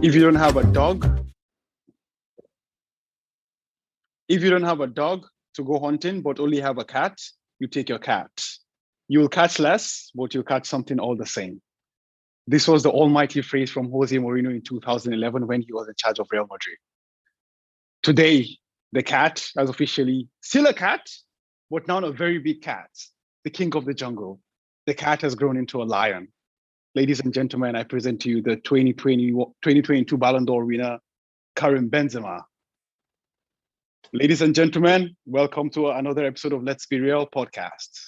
If you don't have a dog, if you don't have a dog to go hunting, but only have a cat, you take your cat. You'll catch less, but you'll catch something all the same. This was the almighty phrase from Jose Mourinho in 2011 when he was in charge of Real Madrid. Today, the cat is officially still a cat, but now a very big cat, the king of the jungle. The cat has grown into a lion. Ladies and gentlemen, I present to you the 2022 Ballon d'Or winner, Karim Benzema. Ladies and gentlemen, welcome to another episode of Let's Be Real podcast.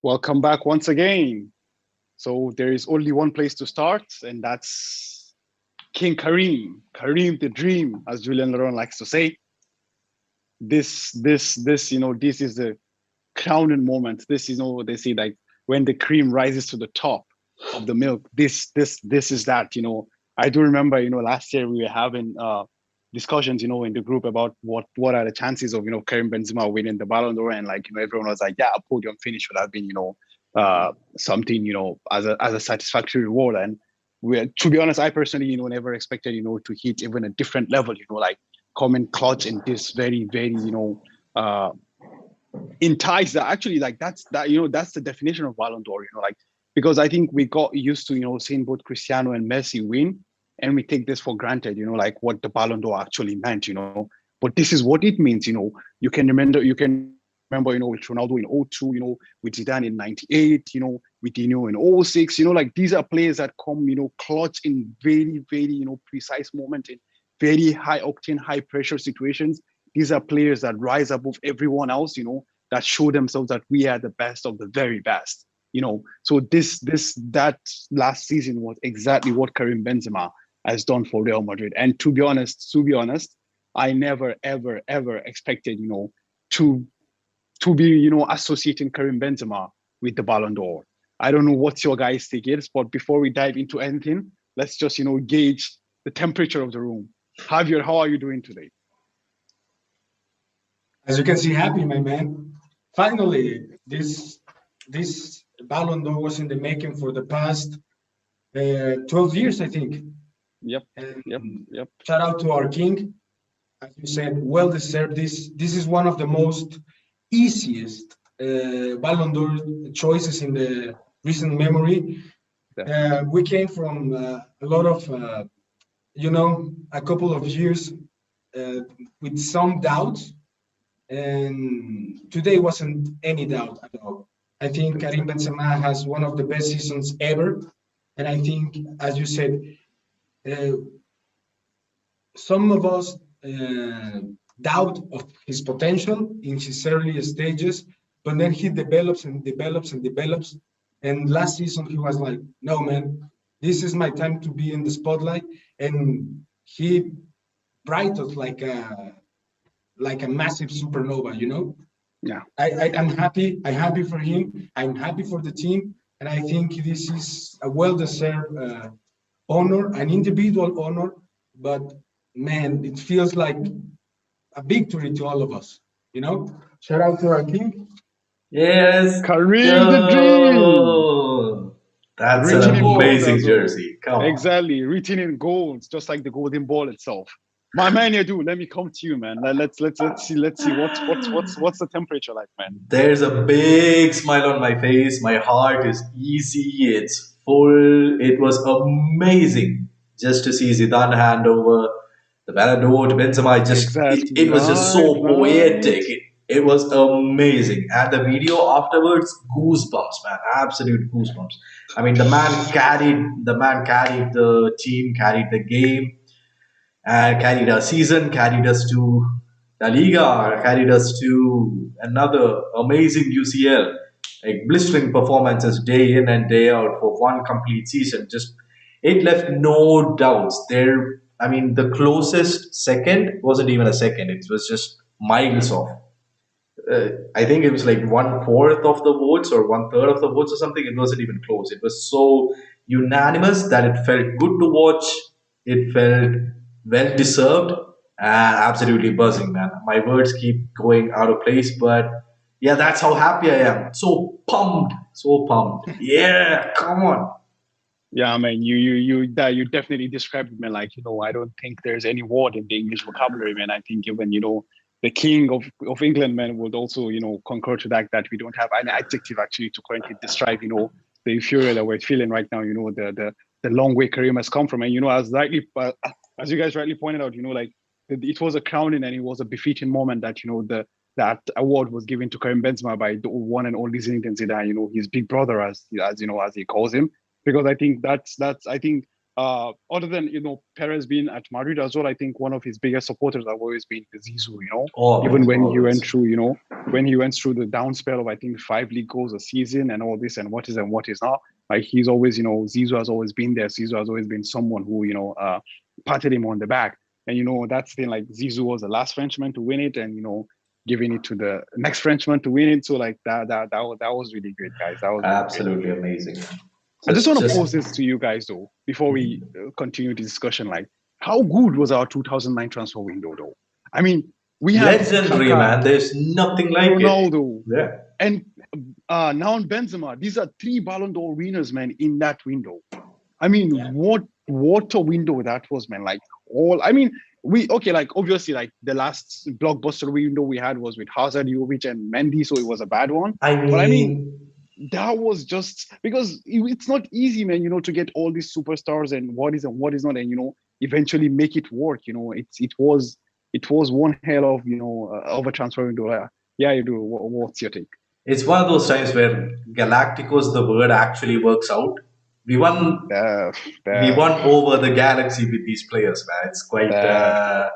Welcome back once again. So there is only one place to start, and that's King Karim. Karim the Dream, as Julian Laurent likes to say. This is the crowning moment. This is what they say, like when the cream rises to the top of the milk. This is that. I do remember, last year we were having discussions, in the group about what are the chances of, Karim Benzema winning the Ballon d'Or, and everyone was like, yeah, a podium finish would have been, something, as a satisfactory reward. And to be honest, I personally, never expected, to hit even a different level, like coming clutch in this very, very, entice that actually that's the definition of Ballon d'Or, because I think we got used to, seeing both Cristiano and Messi win, and we take this for granted, what the Ballon d'Or actually meant, but this is what it means, you can remember, with Ronaldo in 02, with Zidane in 98, with Dino in 06, these are players that come, clutch in very, very, precise moment, in very high octane, high pressure situations. These are players that rise above everyone else, that show themselves that we are the best of the very best, So that last season was exactly what Karim Benzema has done for Real Madrid. And to be honest, I never, ever, ever expected, to be, associating Karim Benzema with the Ballon d'Or. I don't know what's your guys' take is, but before we dive into anything, let's just, gauge the temperature of the room. Javier, how are you doing today? As you can see, happy, my man. Finally, this Ballon d'Or was in the making for the past 12 years, I think. Yep. Shout out to our king. As you said, well deserved. This is one of the most easiest Ballon d'Or choices in the recent memory. We came from a lot of, a couple of years with some doubts, and today wasn't any doubt at all. I think Karim Benzema has one of the best seasons ever, and I think, as you said, some of us doubt of his potential in his early stages, but then he develops and develops and develops. And last season he was like, no, man, this is my time to be in the spotlight. And he brightened like a massive supernova, Yeah. I'm happy. I'm happy for him. I'm happy for the team. And I think this is a well-deserved honor, an individual honor, but man, it feels like a victory to all of us, Shout out to our king. Yes. Karim the Dream. That's Written an in gold amazing as well. jersey. Come on. Exactly, written in gold, just like the golden ball itself. My man, Edu, let me come to you, man. Let's see what's the temperature like, man. There's a big smile on my face. My heart is easy. It's full. It was amazing just to see Zidane hand over the Ballon d'Or to Benzema. Exactly. It was just so poetic. It was amazing. And the video afterwards, goosebumps, man. Absolute goosebumps. I mean, the man carried the team, carried the game, and carried our season, carried us to La Liga, carried us to another amazing UCL, like blistering performances day in and day out for one complete season. Just it left no doubts there. I mean, the closest second wasn't even a second. It was just miles off. I think it was like 1/4 of the votes or 1/3 of the votes or something. It wasn't even close. It was so unanimous that it felt good to watch. It felt well deserved and absolutely buzzing, man. My words keep going out of place, but yeah, that's how happy I am. So pumped, so pumped. Yeah, come on. Yeah, man, you definitely described it, man. Like, I don't think there's any word in the English vocabulary, man. I think even, the king of England, man, would also, concur to that we don't have an adjective actually to currently describe, the euphoria that we're feeling right now, the long way Karim has come from. And, as you guys rightly pointed out, like it was a crowning and it was a befitting moment that, that award was given to Karim Benzema by the one and only Zinedine Zidane, his big brother, as he calls him, because I think that's I think other than Perez being at Madrid as well, I think one of his biggest supporters have always been Zizou. Even Always, when he went always. through when he went through the down spell of I think 5 league goals a season and all this and what is not, like he's always Zizou has always been there. Zizou has always been someone who patted him on the back, and that's the thing, like Zizou was the last Frenchman to win it, and giving it to the next Frenchman to win it. So like that was really great, guys. That was really great. Absolutely amazing. I just Just, want to just pose this to you guys though, before we continue the discussion. Like, how good was our 2009 transfer window though? I mean, we had legendary, Kaká, man. There's nothing like it. Ronaldo, Yeah. and now Benzema. These are 3 Ballon d'Or winners, man, in that window. I mean, Yeah. what a window that was, man. Like I mean, like obviously, like the last blockbuster window we had was with Hazard, Jovic, and Mendy, so it was a bad one. I But I mean, mean, that was just because it's not easy, man, to get all these superstars and what is not, and eventually make it work. It was one hell of a transfer window. Yeah, you do. What's your take? it's one of those times where Galacticos, the word actually works out. We won, Uh, we uh, won over the galaxy with these players, man. It's uh,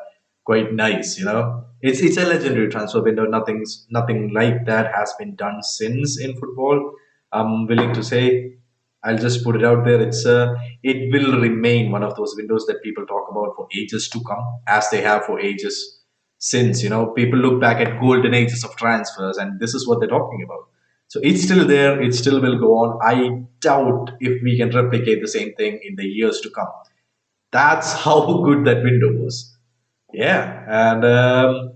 quite nice, you know. It's a legendary transfer window. Nothing like that has been done since in football. I'm willing to say, I'll just put it out there. It will remain one of those windows that people talk about for ages to come, as they have for ages since. You know, people look back at golden ages of transfers, and this is what they're talking about. So it's still there. It still will go on. I doubt if we can replicate the same thing in the years to come. That's how good that window was. Yeah, and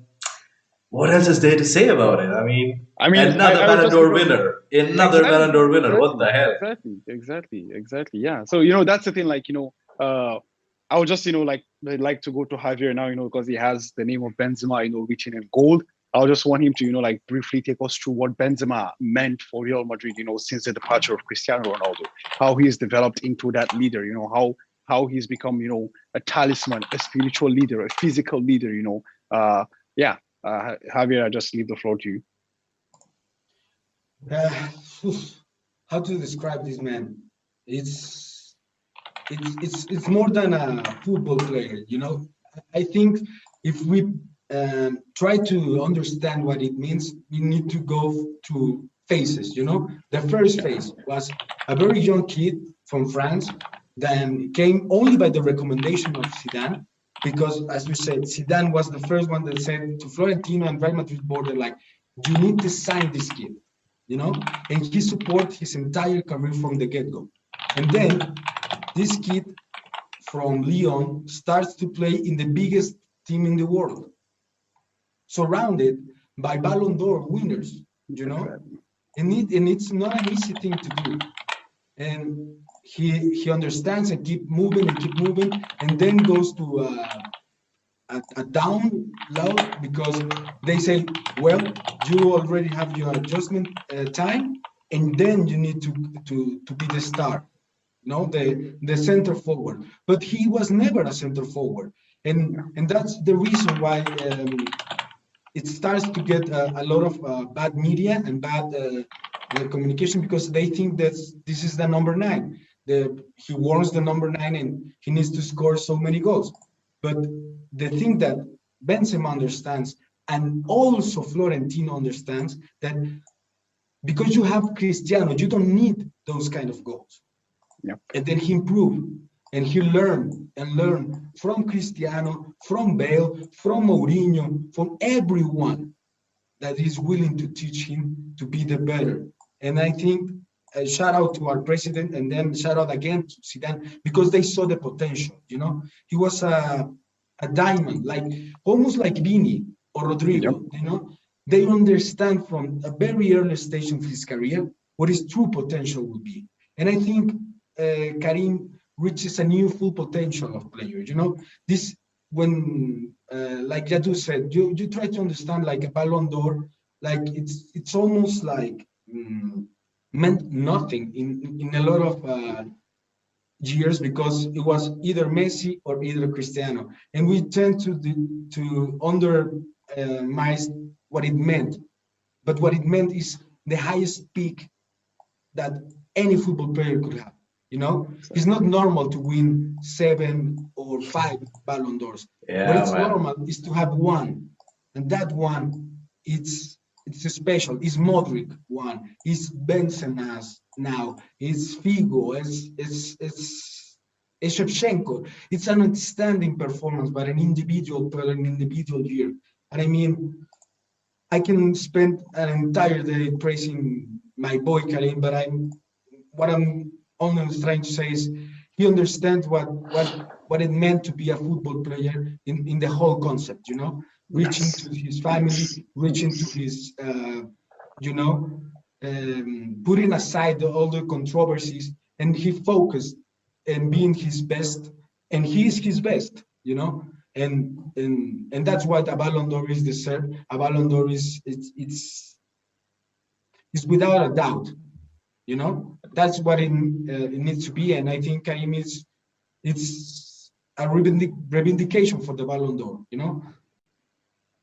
what else is there to say about it? I mean, I mean, another I would Ballon just d'Or winner. Another Ballon exactly, d'Or winner. What exactly, the hell? exactly. Yeah. So that's the thing. Like I would just like I'd like to go to Javier now. Because he has the name of Benzema. Reaching in gold. I just want him to like briefly take us through what Benzema meant for Real Madrid. Since the departure of Cristiano Ronaldo, how he's developed into that leader. How he's become a talisman, a spiritual leader, a physical leader. Yeah. Javier, I just leave the floor to you. Uh, how to describe this man? It's it's more than a football player. I think if we try to understand what it means, we need to go to phases. The first phase was a very young kid from France, then came only by the recommendation of Zidane, because as you said, Zidane was the first one that said to Florentino and Real Madrid board, like, you need to sign this kid, and he supported his entire career from the get-go. And then this kid from Lyon starts to play in the biggest team in the world, surrounded by Ballon d'Or winners, and it's not an easy thing to do. And he understands and keep moving, and then goes to a down low, because they say, well, you already have your adjustment time, and then you need to be the star, the center forward. But he was never a center forward, and that's the reason why it starts to get a lot of bad media and bad communication, because they think that this is the number 9. He wants the number 9 and he needs to score so many goals. But the thing that Benzema understands, and also Florentino understands, that because you have Cristiano, you don't need those kind of goals. Yeah. And then he improved. and he learned and learned from Cristiano, from Bale, from Mourinho, from everyone that is willing to teach him to be the better. And I think a shout out to our president, and then shout out again to Zidane, because they saw the potential. He was a diamond, like almost like Vini or Yep. Rodrigo. They understand from a very early stage of his career what his true potential will be. And I think Karim reaches a new full potential of player. This when like Jadu said, you try to understand like a Ballon d'Or, like it's almost like meant nothing in a lot of years, because it was either Messi or either Cristiano, and we tend to undermine what it meant. But what it meant is the highest peak that any football player could have. It's not normal to win 7 or 5 Ballon d'Ors. What Yeah, it's man. normal is to have one, and that one, it's special. It's Modric one. It's Benzema's now. It's Figo. It's Shevchenko. It's an outstanding performance by an individual player, an individual year. And I mean, I can spend an entire day praising my boy Karim, but what I'm only trying to say is he understands what it meant to be a football player in the whole concept, reaching Yes. to his family, reaching to his, you know, putting aside all the controversies, and he focused and being his best, and he is his best, and that's what a Ballon d'Or is deserved. A Ballon d'Or is without a doubt, that's what it needs to be, and I think Karim it's a revindication for the Ballon d'Or.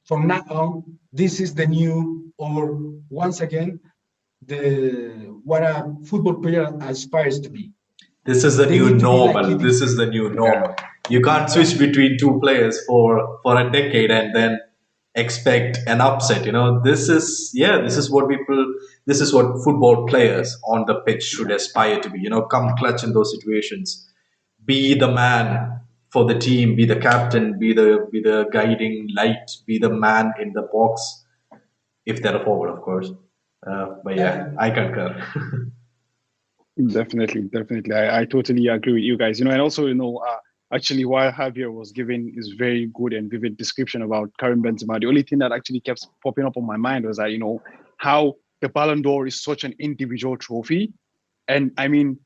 From now on, this is the new, or once again, the what a football player aspires to be. This is the They new need to be like normal. he This is deserves. the new Yeah. normal. You can't Yeah. switch between two players for a decade and then expect an upset. This is what people, this is what football players on the pitch should aspire to be. Come clutch in those situations. Be the man for the team. Be the captain. Be the guiding light. Be the man in the box if they're a forward, of course. But yeah, Yeah. I concur. Definitely, definitely. I totally agree with you guys. And also, actually, while Javier was giving his very good and vivid description about Karim Benzema, the only thing that actually kept popping up on my mind was that, how the Ballon d'Or is such an individual trophy. And I mean,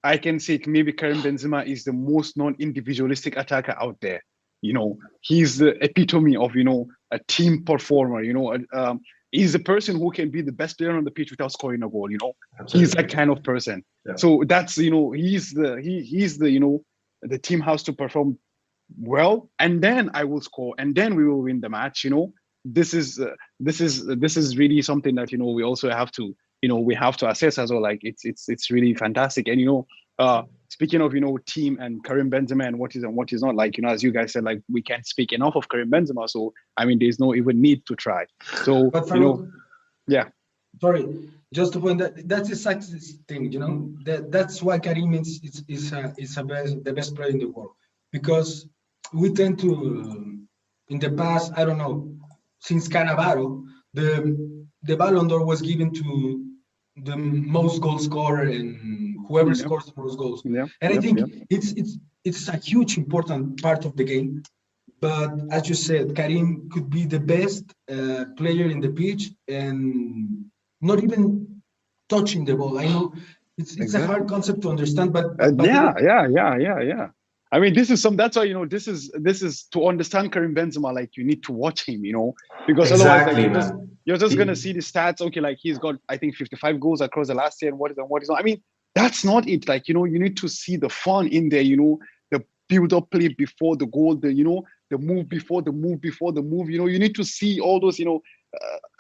I can say maybe Karim Benzema is the most non-individualistic attacker out there. He's the epitome of, a team performer. He's the person who can be the best player on the pitch without scoring a goal. He's that Absolutely. kind of person. Yeah. So that's, he's the, the team has to perform well, and then I will score, and then we will win the match. This is really something that we also have to we have to assess as well. Like it's really fantastic, and speaking of team and Karim Benzema and what is not, like as you guys said, like we can't speak enough of Karim Benzema. So I mean, there's no even need to try. So But Farouk, yeah, sorry, just to point that that's the success thing, that's why Karim is the best player in the world, because we tend to in the past, I don't know, since Cannavaro, the Ballon d'Or was given to the most goal scorer and whoever yeah, scores the most goals, yeah, and I yeah, think yeah. it's a huge important part of the game. But as you said, Karim could be the best player in the pitch and not even touching the ball. I know it's a hard Exactly. concept to understand, but Yeah, yeah, yeah, yeah, yeah. I mean, this is some. That's why this is to understand Karim Benzema. Like you need to watch him, because otherwise, like Exactly, man. you're just gonna He- see the stats. Okay, like he's got I think 55 goals across the last year, and what is not. I mean, that's not it. Like you need to see the fun in there. The build-up play before the goal. The move before the move before the move. You need to see all those.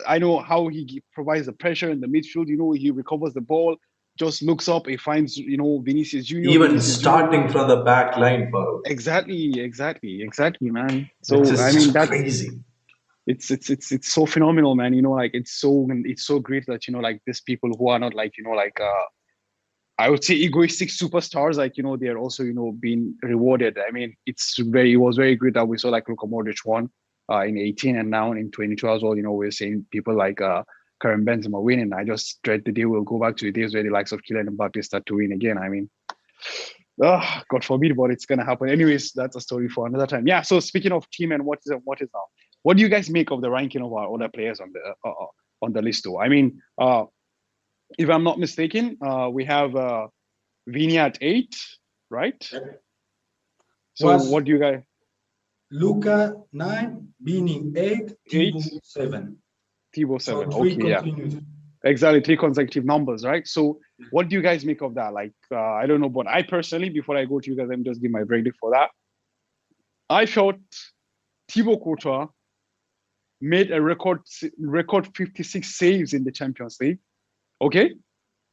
I know how he provides the pressure in the midfield. He recovers the ball, just looks up, he finds Vinicius Junior. Even Vinicius Junior. starting from the back line, Farooq, Exactly, exactly, exactly, man. which So I is mean, just that's crazy. it's so phenomenal, man. Like it's so great that like these people who are not like I would say egoistic superstars, like they're also being rewarded. I mean, it was very good that we saw like Luka Modric won in 18, and now in 22 as well. We're seeing people like Karim Benzema winning. I just dread the day we'll go back to the days where the likes of Kylian Mbappe start to win again. I mean, God forbid, but it's gonna happen. Anyways, that's a story for another time. Yeah. So speaking of team and what is now, what do you guys make of the ranking of our other players on the list? Though, I mean, if I'm not mistaken, we have Vini at 8, right? So Was what do you guys? Luca 9, Bini 8, 8, Thibaut 7. Thibaut So 7. three Okay, yeah, continued. exactly, 3 consecutive numbers, right? So what do you guys make of that? Like, I don't know, but I personally, before I go to you guys, let me just give my verdict for that. I felt Thibaut Courtois made a record 56 saves in the Champions League. Okay,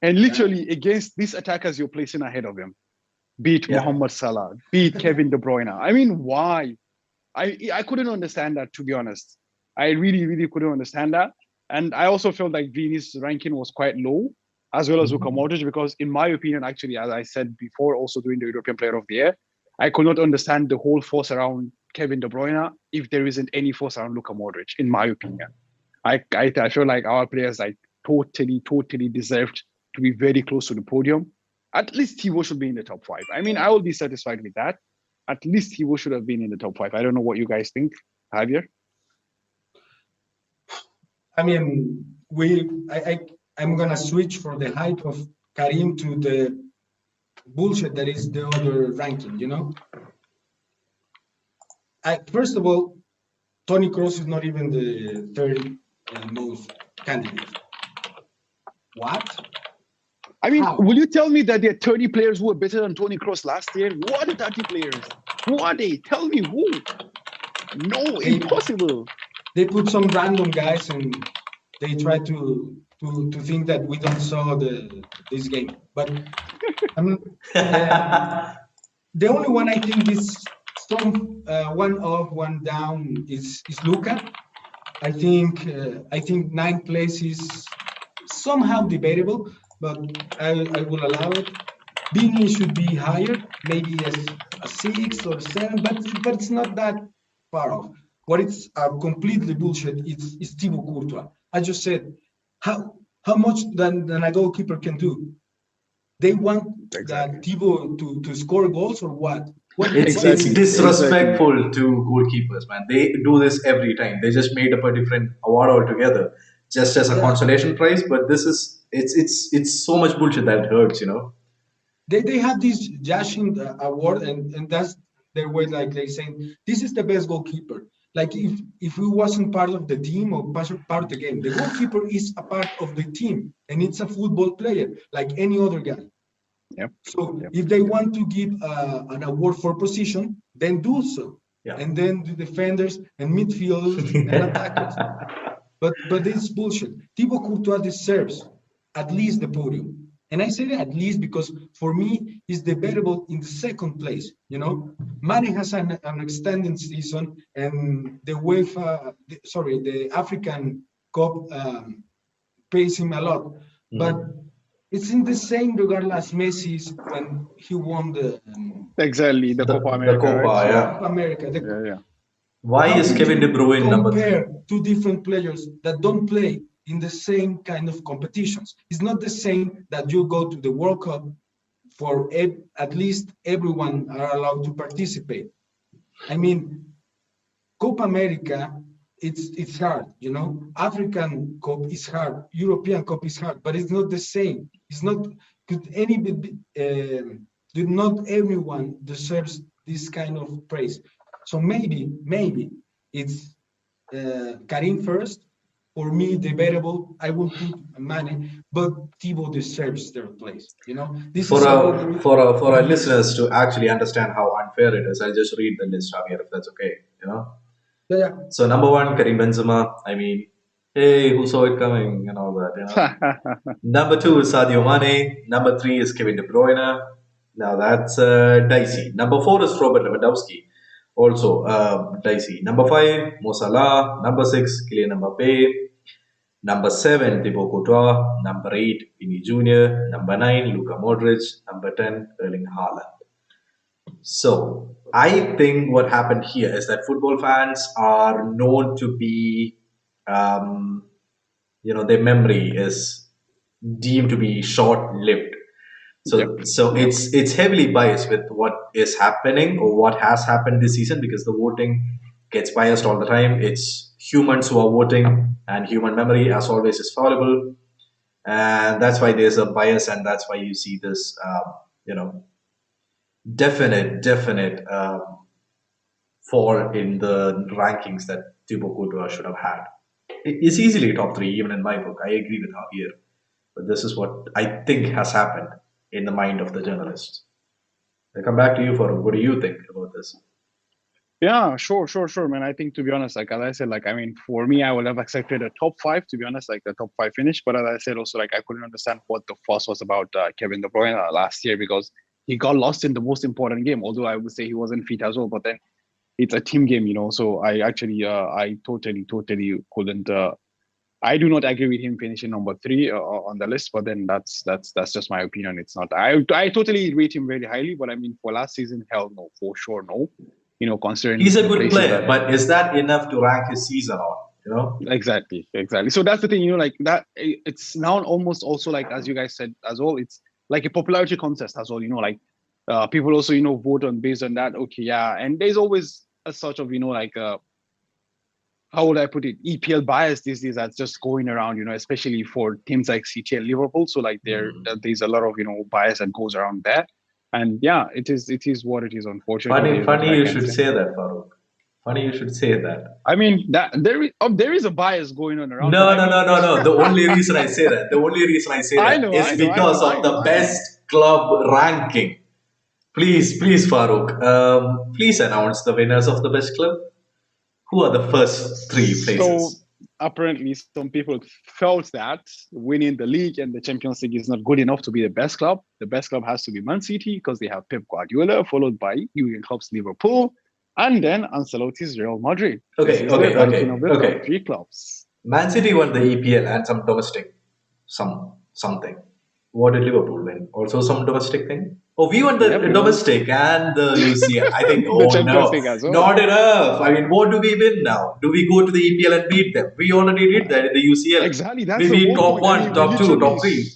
and Yeah. literally against these attackers you're placing ahead of him, be it Yeah. Mohamed Salah, be it Kevin De Bruyne. I mean, why? I couldn't understand that, to be honest. I really, really couldn't understand that. And I also felt like Vini's ranking was quite low, as well as Luka Mhm. Modric, because in my opinion, actually, as I said before, also during the European Player of the Year, I could not understand the whole force around Kevin De Bruyne if there isn't any force around Luka Modric, in my opinion. I feel like our players like totally deserved to be very close to the podium. At least Thibaut should be in the top 5. I mean, I will be satisfied with that. At least Thibaut should have been in the top 5. I don't know what you guys think, Javier. I mean, I'm gonna switch from the hype of Karim to the bullshit that is the other ranking. First of all, Tony Kroos is not even the third most candidate. What? I mean, How? will you tell me that there are 30 players who were better than Tony Kroos last year? What are 30 players? Who are they? Tell me who. No, They impossible. they put some random guys and they try to think that we don't saw this game. But I mean, the only one I think is some one up, one down is Luca. I think ninth place is somehow debatable, but I will allow it. Bini should be higher, maybe as a 6 or 7, but it's not that far off. What it's completely bullshit is Thibaut Courtois. I just said how much than a goalkeeper can do. They want Exactly. that Thibaut to score goals or what? It's Exactly. Exactly. disrespectful to goalkeepers, man. They do this every time. They just made up a different award altogether, just as a Yeah, consolation prize. But this is it's so much bullshit that it hurts. they have this Yashin award, and that's their way, like they saying this is the best goalkeeper. Like if we wasn't part of the team or part of the game, the goalkeeper is a part of the team, and it's a football player like any other guy. Yep. So Yep. if they want to give an award for position, then do so, Yeah. and then the defenders and midfielders and attackers. But this is bullshit. Thibaut Courtois deserves at least the podium. And I say at least because for me, he's debatable in the second place. Mane has an extended season, and the the African Cup pays him a lot. But Mhm. it's in the same regard as Messi's when he won the Exactly. The Copa The America, right? Copa, Yeah. yeah. Copa America. Yeah. Yeah. Why How is can Kevin De you Bruyne number three? compare two different players that don't play in the same kind of competitions? It's not the same that you go to the World Cup for at least everyone are allowed to participate. I mean, Copa America, it's hard. African Cup is hard, European Cup is hard, but it's not the same. It's not could any did not everyone deserves this kind of praise. So maybe it's Karim first. For me, debatable. I will put Mane, but Thibaut deserves their place. This For is a our lottery for our for of our years. listeners to actually understand how unfair it is, I'll just read the list, Javier, if that's okay. Yeah, yeah. So number one, Karim Benzema. I mean, hey, who saw it coming and all that. Number two is Sadio Mane. Number three is Kevin De Bruyne. Now that's dicey. Number four is Robert Lewandowski. Also dicey. Number five, Mo Salah. Number six, Kylian Mbappe. Number 7, Thibaut Courtois. Number 8, Vinny Jr. Number 9, Luka Modric. Number 10, Erling Haaland. So I think what happened here is that football fans are known to be, um, their memory is deemed to be short-lived. Yep. So Yep. it's heavily biased with what is happening or what has happened this season because the voting gets biased all the time. It's humans who are voting, and human memory, as always, is fallible, and that's why there's a bias, and that's why you see this, definite fall in the rankings that Thibaut Courtois should have had. It's easily top three, even in my book. I agree with Javier. But this is what I think has happened in the mind of the journalists. I come back to you, Farooq. What do you think about this? Yeah, sure, man. I think, to be honest, like as I said, like I mean, for me, I would have accepted a top five, to be honest, like the top five finish. But as I said, also like I couldn't understand what the fuss was about Kevin De Bruyne last year because he got lost in the most important game. Although I would say he wasn't fit as well, but then it's a team game, So I actually, I totally couldn't. I do not agree with him finishing number 3 on the list, but then that's just my opinion. It's not. I totally rate him very highly, but I mean for last season, hell no, for sure no. Considering He's a the good places player, that but is that enough to rank his season on? exactly. So that's the thing, like that. It's now almost also like as you guys said as well. It's like a popularity contest as well. Like people also vote on based on that. Okay, yeah, and there's always a sort of like how would I put it, EPL bias these days that's just going around, especially for teams like City and Liverpool. So like there's a lot of bias that goes around there. And yeah, it is what it is, unfortunately. Funny, There's nothing funny I you can should say. say that, Farooq. Funny you should say that. I mean that there is a bias going on around, but No, I no, mean no, no, no. The only reason I say I that know, is I know, I because know, I of know, the I know. best club ranking. Please, Farooq, please announce the winners of the best club. Who are the first three So places? apparently some people felt that winning the league and the Champions League is not good enough to be the best club. The best club has to be Man City because they have Pep Guardiola, followed by Jurgen Klopp's Liverpool, and then Ancelotti's Real Madrid. This Okay, is the okay, ranking okay, of the top okay. 3 clubs. Man City won the EPL and some domestic, something. What did Liverpool win? Also some domestic thing. Oh, we won the Yep, they won domestic and the UCL. I think. the Oh Champions no, League as well. not enough. I mean, what do we win now? Do we go to the EPL and beat them? We already did that in the UCL. Exactly, that's We the beat whole top point. I one, mean, we top two, literally top three.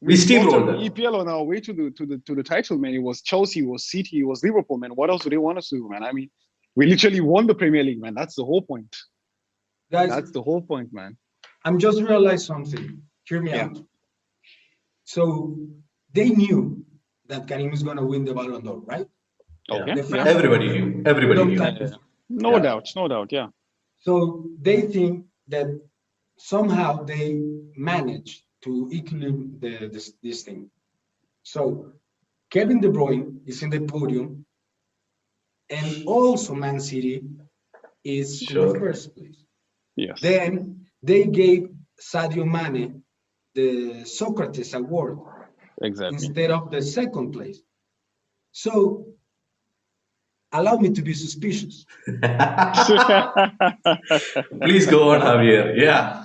We we steamrolled slaughtered them. EPL on our way to the title, man. It was Chelsea, it was City, it was Liverpool, man. What else do they want us to do, man? I mean, we literally won the Premier League, man. That's the whole point. Guys, That's the whole point, man. I'm just realized something. Hear me Yeah. out. So they knew that Karim is going to win the Ballon d'Or, right? Okay. The Yeah. fans Everybody knew. Everybody long knew. time Yeah. before. No Yeah. doubt. No doubt. Yeah. So they think that somehow they managed to equilibrate this thing. So Kevin De Bruyne is in the podium, and also Man City is in the Sure. first place. Yes. Then they gave Sadio Mane the Socrates Award Exactly. instead of the second place. So allow me to be suspicious. Please go on, Javier. Yeah.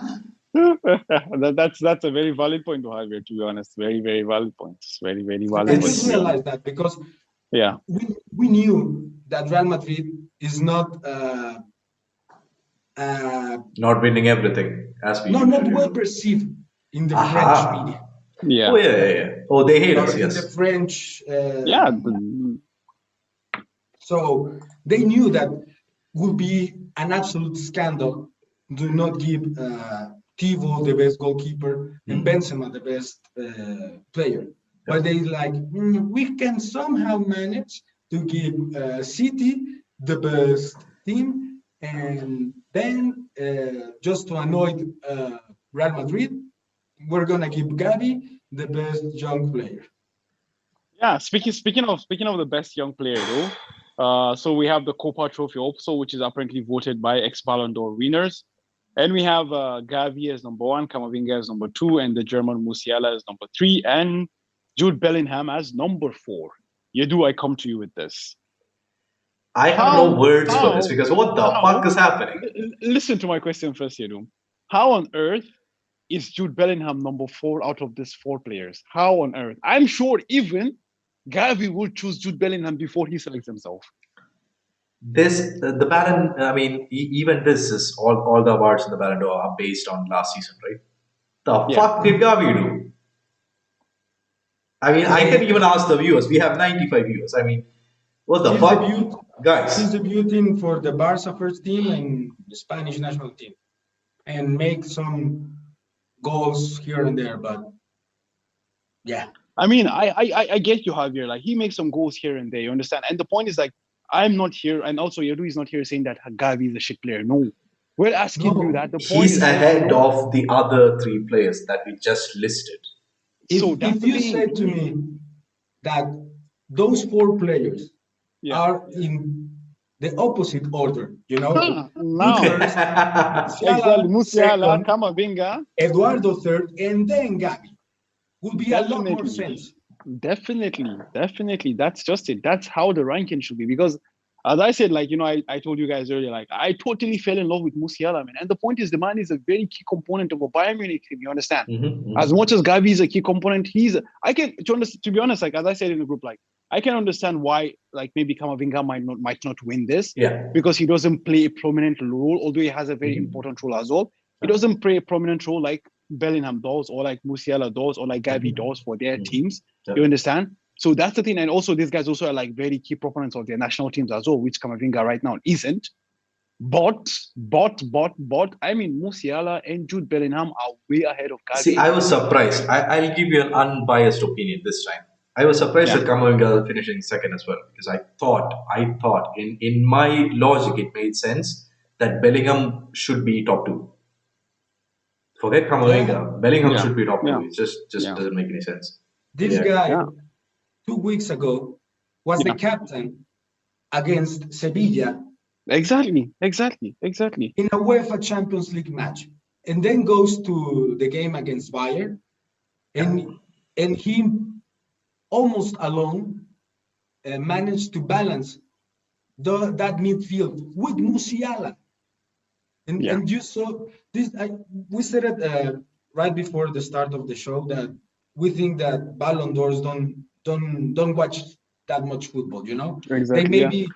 That's a very valid point to have here, to be honest. Very, very valid point. Very, very valid I point, just to be honest. realized that because Yeah. we knew that Real Madrid is not Not winning everything as we not usually well do. perceived in the French media Aha. Yeah. Oh yeah, yeah, yeah. Oh, they hate or us. in the Yes. French. Yeah. So they knew that would be an absolute scandal to not give Thibaut the best goalkeeper and Benzema the best player. But they like, we can somehow manage to give City the best team, and then just to annoy Real Madrid, we're gonna give Gavi the best young player. Yeah. Speaking of the best young player though, so we have the Copa Trophy also, which is apparently voted by ex-Ballon d'Or winners. And we have Gavi as number 1, Camavinga as number 2, and the German Musiala as number 3, and Jude Bellingham as number 4. Yedu, I come to you with this. I have no words for this how, because what the fuck is happening? listen to my question first, Yedu. How on earth is Jude Bellingham number 4 out of these 4 players? How on earth? I'm sure even Gavi will choose Jude Bellingham before he selects himself. This the Ballon. I mean, even this is all the awards in the Ballon d'Or are based on last season, right? The Yeah. fuck did Gavi do? I mean, I can even ask the viewers. We have 95 viewers. I mean, what the He's fuck, he's guys? debuting for the Barca first team and the Spanish national team, and make some goals here and there. But yeah, I mean, I get you, Javier. Like he makes some goals here and there, you understand? And the point is like, I'm not here, and also Yadu is not here saying that Gavi is a shit player. No. We're asking you no. that. The point He's is like, ahead of the other three players that we just listed. so If that's the you thing. said to me that those 4 players Yeah. are in the opposite order, you know, Now. first, Exactly. Musiala, second, Camavinga. Eduardo third, and then Gavi would be a lot more Definitely. sense. Definitely. That's just it. That's how the ranking should be. Because as I said, like, I told you guys earlier, like, I totally fell in love with Musiala, man. And the point is, the man is a very key component of a Bayern Munich team, you understand? As much as Gavi is a key component, to be honest, like, as I said in the group, like, I can understand why, like, maybe Camavinga might not win this. Yeah. Because he doesn't play a prominent role, although he has a very important role as well. He doesn't play a prominent role like Bellingham does, or like Musiala does, or like Gavi does for their teams. Yeah. You understand? So that's the thing. And also, these guys also are like very key proponents of their national teams as well, which Camavinga right now isn't. But, I mean, Musiala and Jude Bellingham are way ahead of Gavi. See, I was surprised. I'll give you an unbiased opinion this time. I was surprised Yeah. with Kamavinga finishing second as well because I thought in my logic it made sense that Bellingham should be top 2. Forget Kamavinga. Bellingham Yeah. should be top 2. Yeah. It just doesn't make any sense. This Yeah. guy, 2 weeks ago, was the captain against Sevilla Exactly. in a UEFA Champions League match, and then goes to the game against Bayern, and he almost alone managed to balance that midfield with Musiala. And you saw this. We said it right before the start of the show that we think that Ballon d'Ors don't watch that much football. You know, Exactly.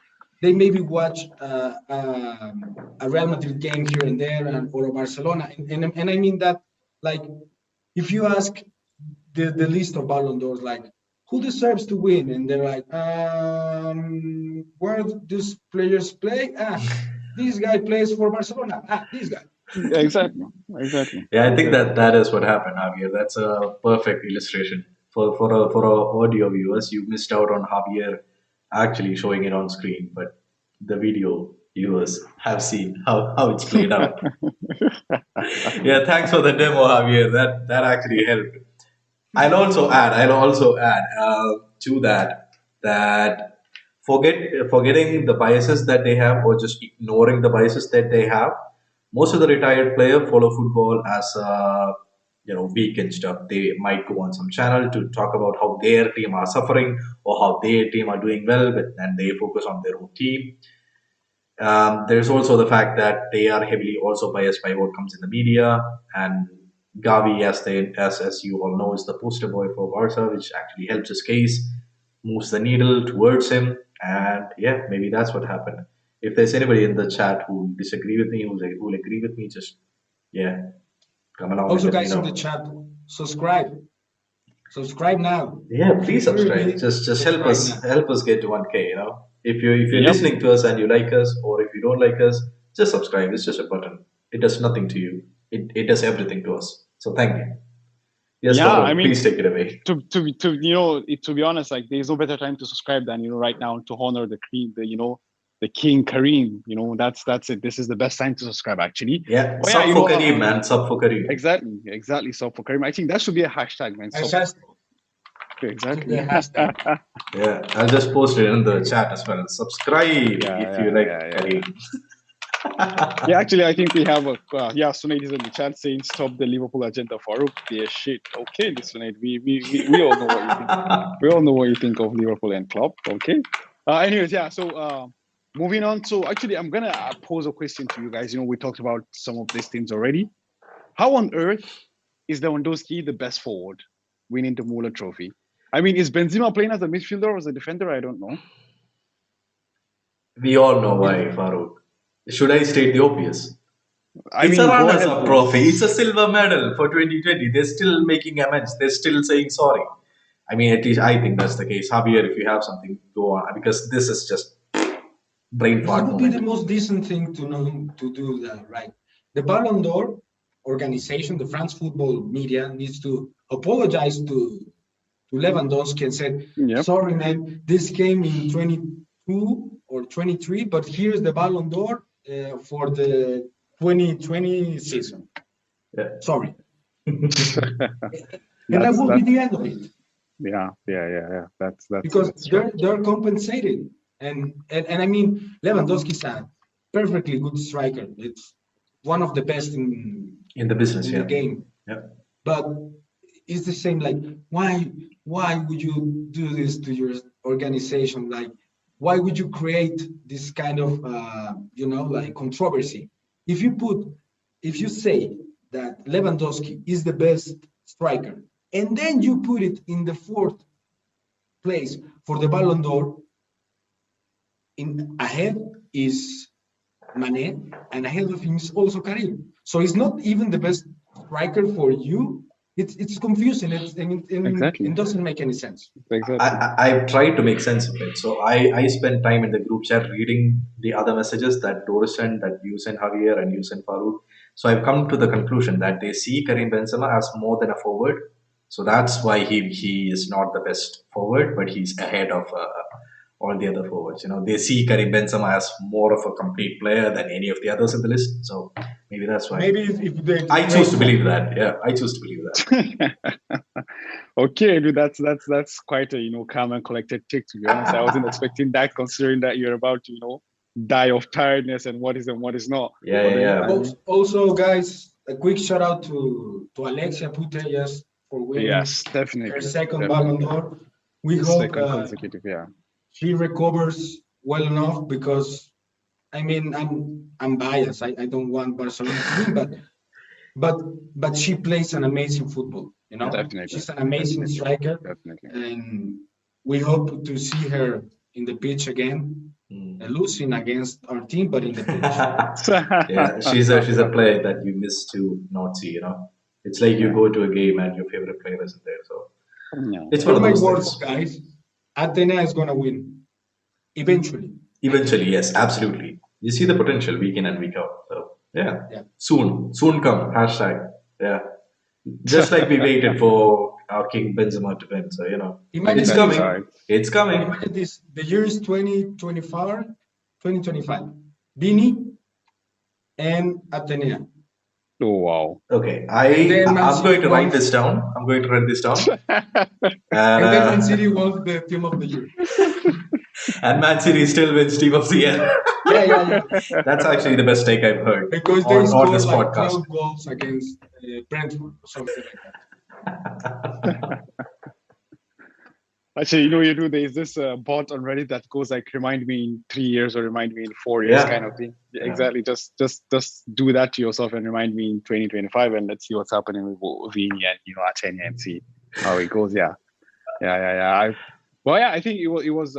they maybe watch a Real Madrid game here and there, or a Barcelona. And I mean that, like, if you ask the list of Ballon d'Ors, like, who deserves to win, and they're like, where these players play? This guy plays for Barcelona. This guy. Exactly. Yeah, I think that is what happened, Javier. That's a perfect illustration for our audio viewers. You missed out on Javier actually showing it on screen, but the video viewers have seen how it's played out. Yeah, thanks for the demo, Javier. That actually helped. I'll also add to that forgetting the biases that they have or just ignoring the biases that they have. Most of the retired player follow football as weekend stuff. They might go on some channel to talk about how their team are suffering or how their team are doing well, but and they focus on their own team. There's also the fact that they are heavily also biased by what comes in the media. And Gavi, as you all know, is the poster boy for Barca, which actually helps his case, moves the needle towards him, and yeah, maybe that's what happened. If there's anybody in the chat who disagree with me, who'll agree with me, just come along. Also, and let me guys in know. the chat, subscribe now. Yeah, please subscribe. Really, Just help us now. get to 1K. If you're Yep. listening to us and you like us, or if you don't like us, just subscribe. It's just a button. It does nothing to you. It does everything to us. So thank you. Yes, Yeah, Gaurav, I mean, please take it away. to be honest, like there's no better time to subscribe than right now to honor the King Kareem. That's it. This is the best time to subscribe actually. Yeah, But sub for Kareem, man. Sub for Kareem. Exactly. So for Kareem, I think that should be a hashtag, man. Exactly. Hashtag. Yeah, I'll just post it in the chat as well. Subscribe if you like Kareem. Yeah, actually, I think we have Sunaid is in the chat saying stop the Liverpool agenda, Farouk. Yeah, shit. Okay, Sunaid, we all know what you think. We all know what you think of Liverpool and Klopp. Okay. Anyways, yeah. So moving on. So actually, I'm gonna pose a question to you guys. We talked about some of these teams already. How on earth is Lewandowski the best forward winning the Muller Trophy? I mean, is Benzema playing as a midfielder or as a defender? I don't know. We all know Yeah. why, Farouk. Should I state the obvious? I It's a mean, go runners ahead, up bro. trophy. It's a silver medal for 2020. They're still making amends. They're still saying sorry. I mean, at least I think that's the case. Javier, if you have something, go on. Because this is just brain This fart would be the moment. most decent thing to know to do that, right? The Ballon d'Or organization, the France football media, needs to apologize to Lewandowski and said, Yep. sorry, man, this came in 22 or 23, but here's the Ballon d'Or for the 2020 season. Yeah. Sorry. And that That's will be the end of it. yeah. That's Because that's true. they're compensated. And I mean, Lewandowski is a perfectly good striker. It's one of the best In the business, in yeah. the game. Yeah. But it's the same, like, why would you do this to your organization? Like, why would you create this kind of like controversy? If you say that Lewandowski is the best striker, and then you put it in the fourth place for the Ballon d'Or, in ahead is Mane, and ahead of him is also Karim. So it's not even the best striker for you. It's confusing. Exactly. It doesn't make any sense. Exactly. I've tried to make sense of it. So I spent time in the group chat reading the other messages that Doris sent, that you sent Javier and you sent Farouk. So I've come to the conclusion that they see Karim Benzema as more than a forward. So that's why he is not the best forward, but he's ahead of all the other forwards. You know, they see Karim Benzema as more of a complete player than any of the others in the list. So maybe that's why. Maybe if they I choose to believe that. Yeah, I choose to believe that. Okay, dude, that's quite a calm and collected take, to be honest. I wasn't expecting that, considering that you're about to die of tiredness and what is and what is not. Yeah, But then, yeah. I mean, Also, guys, a quick shout out to Alexia Putellas for winning yes, her definitely. second Ballon d'Or. We hope Second consecutive, yeah. she recovers well enough, because I mean, I'm biased. I don't want Barcelona to win, but she plays an amazing football. Definitely. She's an amazing striker, Definitely. and we hope to see her in the pitch again, losing against our team, but in the pitch. Yeah, she's a player that you miss to not see. You know, it's like you go to a game and your favorite player isn't there. So Yeah. it's one of My those words, things. guys. Athena is gonna win eventually. Eventually, yes, absolutely. You see the potential week in and week out. So yeah, Yeah. soon come. Hashtag. Yeah, just like we waited for our King Benzema to win. So Imagine it's this. coming. Right. It's coming. Imagine this. The year is 2025. Bini and Atenea. Oh, wow. Okay, then Man I'm going to City write won. this down. I'm going to write this down. And then Man And, City won the team of the year. and Man City still wins Team of the Year. Yeah. That's actually the best take I've heard Because they on scored this like podcast. 12 goals against Brentford or something like that. Actually, you do. There's this bot on Reddit that goes like, remind me in 3 years or remind me in 4 years, Yeah. kind of thing. Yeah. Exactly. Just do that to yourself and remind me in 2025, and let's see what's happening with Vini and Atenia and see how it goes. Yeah. I think it was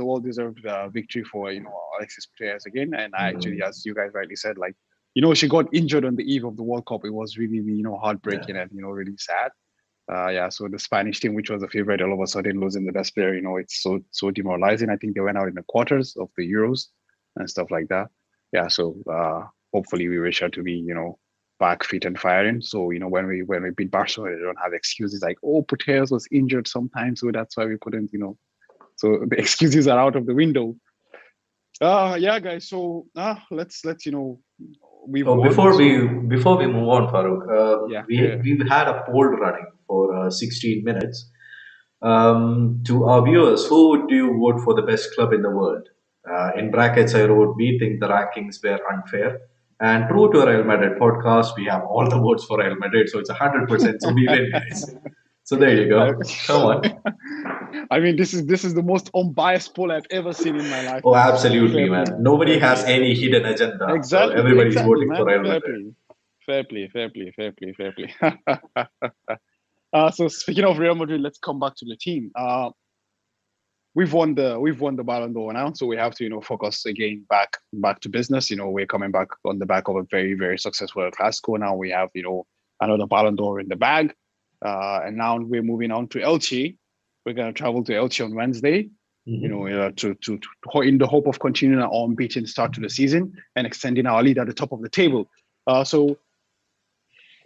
a well-deserved victory for Alexis Putellas again. And I actually, as you guys rightly said, like she got injured on the eve of the World Cup. It was really heartbreaking and really sad. So the Spanish team, which was a favorite, all of a sudden losing the best player, it's so demoralizing. I think they went out in the quarters of the Euros and stuff like that. Yeah, so hopefully we wish her to be, back fit and firing. So when we beat Barcelona, they don't have excuses like, oh, Putellas was injured sometimes, so that's why we couldn't, So the excuses are out of the window. Yeah, guys. So let's we've won, Before so- we move on, Farooq, Yeah. we've had a poll running for 16 minutes. To our viewers, who would you vote for the best club in the world? In brackets, I wrote, we think the rankings were unfair. And true to our Real Madrid podcast, we have all the votes for Real Madrid, so it's 100%. So we win, guys. So there you go. Come on. I mean, this is the most unbiased poll I've ever seen in my life. Oh, absolutely, Fair man. play. Nobody has any hidden agenda. Exactly. So everybody's exactly, voting man. for Real Fair Madrid. Fair play, fair play, fair play, fair play. So speaking of Real Madrid, let's come back to the team. We've won the Ballon d'Or now, so we have to focus again back to business. We're coming back on the back of a very very successful Clasico. Now we have another Ballon d'Or in the bag, and now we're moving on to Elche. We're gonna travel to Elche on Wednesday. To in the hope of continuing our unbeaten start to the season and extending our lead at the top of the table. So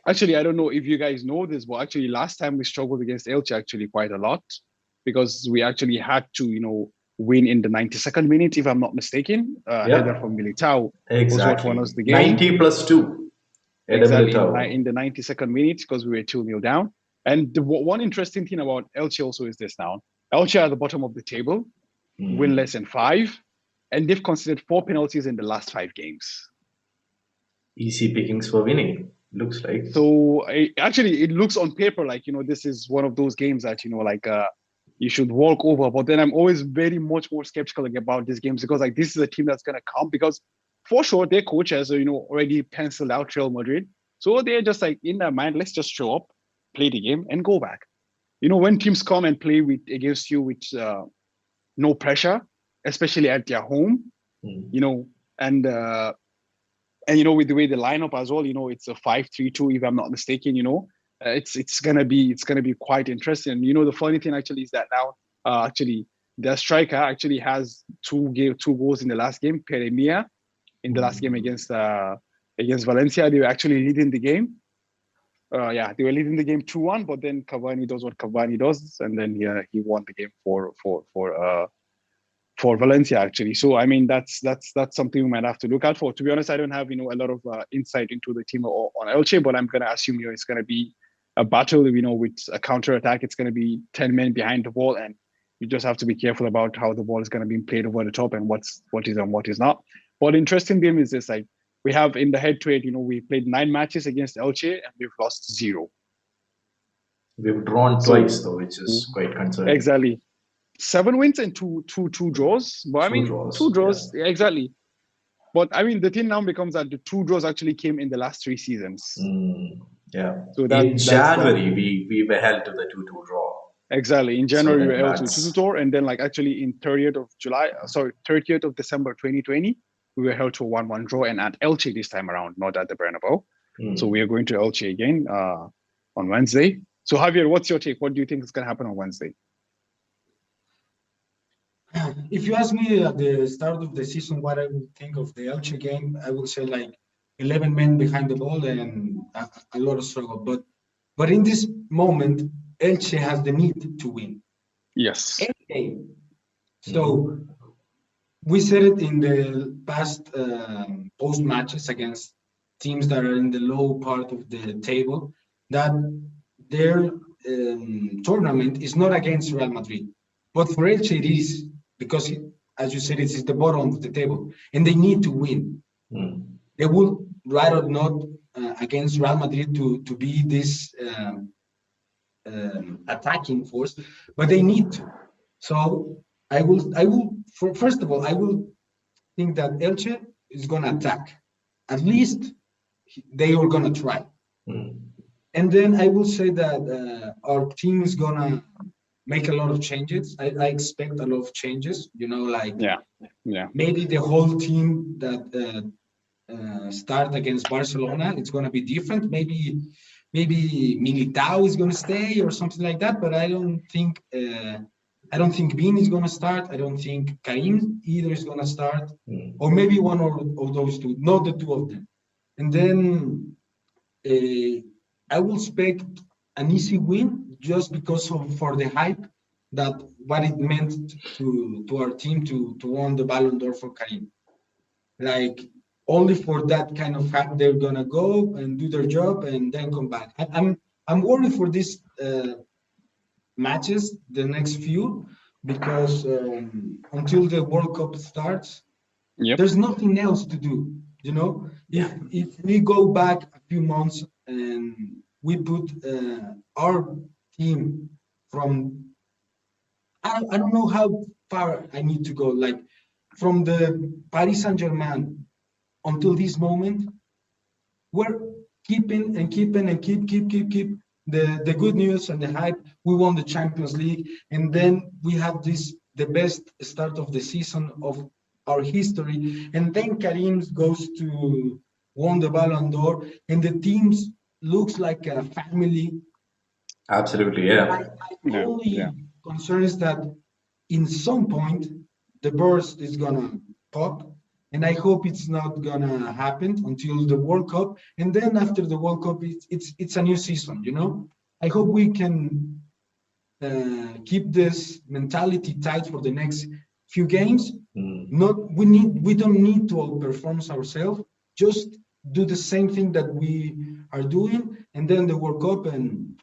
actually, I don't know if you guys know this, but actually last time we struggled against Elche actually quite a lot because we actually had to, win in the 92nd minute, if I'm not mistaken. Header from Militao was what won Exactly. us the game. 90 plus 2. Exactly, in the 92nd minute because we were 2-0 down. And the one interesting thing about Elche also is this now. Elche are at the bottom of the table, win less than 5, and they've conceded 4 penalties in the last 5 games. Easy pickings for winning, looks like. So actually, it looks on paper like this is one of those games that you should walk over. But then I'm always very much more skeptical about these games because this is a team that's gonna come because for sure their coach has already penciled out Real Madrid, so they're just in their mind, let's just show up, play the game, and go back. When teams come and play against you with no pressure, especially at their home, and with the way the lineup as well, it's a 5-3-2 if I'm not mistaken. It's gonna be quite interesting. The funny thing actually is that now actually their striker actually has two goals in the last game. Peremia in the last game against Valencia, they were actually leading the game. They were leading the game 2-1, but then Cavani does what Cavani does, and then he won the game for Valencia actually. So I mean that's something we might have to look out for. To be honest, I don't have a lot of insight into the team on Elche, but I'm gonna assume it's gonna be a battle. With a counter attack, it's gonna be 10 men behind the ball, and you just have to be careful about how the ball is gonna be played over the top and what is and what is not. But interesting game is this: we have in the head-to-head, we played 9 matches against Elche and we've lost 0. We've drawn twice though, which is quite concerning. Exactly. 7 wins and two draws. But two draws, yeah, exactly. But I mean, the thing now becomes that the 2 draws actually came in the last 3 seasons. So in January, we were held to the 2-2 draw. Exactly. In January, we were held to 2-2 draw, and then actually in 30th of December 2020, we were held to a 1-1 draw, and at Elche this time around, not at the Bernabeu. So we are going to Elche again on Wednesday. So Javier, what's your take? What do you think is going to happen on Wednesday? If you ask me at the start of the season what I would think of the Elche game, I would say 11 men behind the ball and a lot of struggle. But in this moment, Elche has the need to win. Yes. Every game. So we said it in the past post matches against teams that are in the low part of the table that their tournament is not against Real Madrid. But for Elche it is, because as you said, it's the bottom of the table and they need to win. They would rather not against Real Madrid to be this attacking force, but they need to. So I will first of all, I will think that Elche is going to attack. At least they are going to try. And then I will say that our team is going to make a lot of changes. I expect a lot of changes, maybe the whole team that start against Barcelona, it's going to be different. Maybe Militao is going to stay or something like that, but I don't think Bean is going to start. I don't think Karim either is going to start, or maybe one of those two, not the two of them. And then I will expect an easy win just because for the hype that what it meant to our team to win the Ballon d'Or for Karim. Only for that kind of hype, they're gonna go and do their job and then come back. I'm worried for these matches, the next few, because until the World Cup starts, there's nothing else to do. If we go back a few months and we put our team from, I don't know how far I need to go, from the Paris Saint-Germain until this moment, we're keeping and keeping and keep the good news and the hype. We won the Champions League, and then we have this the best start of the season of our history. And then Karim goes to won the Ballon d'Or, and the teams looks like a family. Absolutely, yeah. My Yeah, yeah. only concern is that in some point the burst is gonna pop, and I hope it's not gonna happen until the World Cup. And then after the World Cup, it's a new season. You know, I hope we can keep this mentality tight for the next few games. Mm. Not we don't need to outperform ourselves. Just do the same thing that we are doing, and then the World Cup and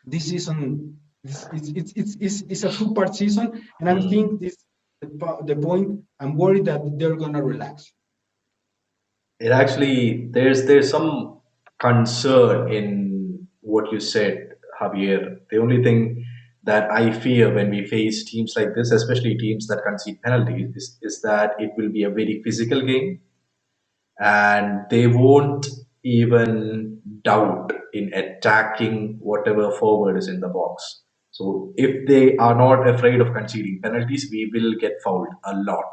this season it's a two-part season, and I Mm. think this the point. I'm worried that they're gonna relax. It actually there's some concern in what you said, Javier. The only thing that I fear when we face teams like this, especially teams that concede penalties, is that it will be a very physical game, and they won't even doubt in attacking whatever forward is in the box. So if they are not afraid of conceding penalties, we will get fouled a lot.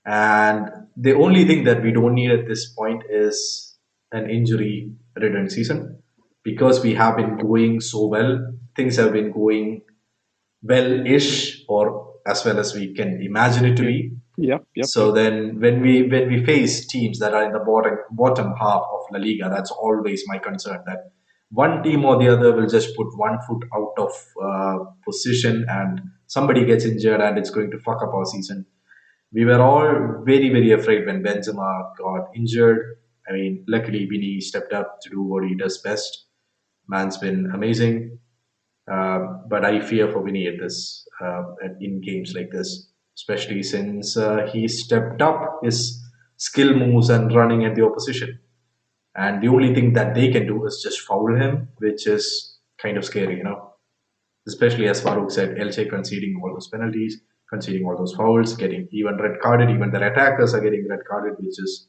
And the only thing that we don't need at this point is an injury ridden season, because we have been going so well. Things have been going well ish, or as well as we can imagine it to Yeah. be. Yep, yep, So yep. then when we face teams that are in the bottom half of La Liga, that's always my concern, that one team or the other will just put one foot out of position and somebody gets injured and it's going to fuck up our season. We were all very, very afraid when Benzema got injured. I mean, luckily Vinny stepped up to do what he does best. Man's been amazing. But I fear for Vinny at this in games like this, especially since he stepped up his skill moves and running at the opposition. And the only thing that they can do is just foul him, which is kind of scary, especially as Farouk said, Elche conceding all those penalties, conceding all those fouls, getting even red carded. Even their attackers are getting red carded, which is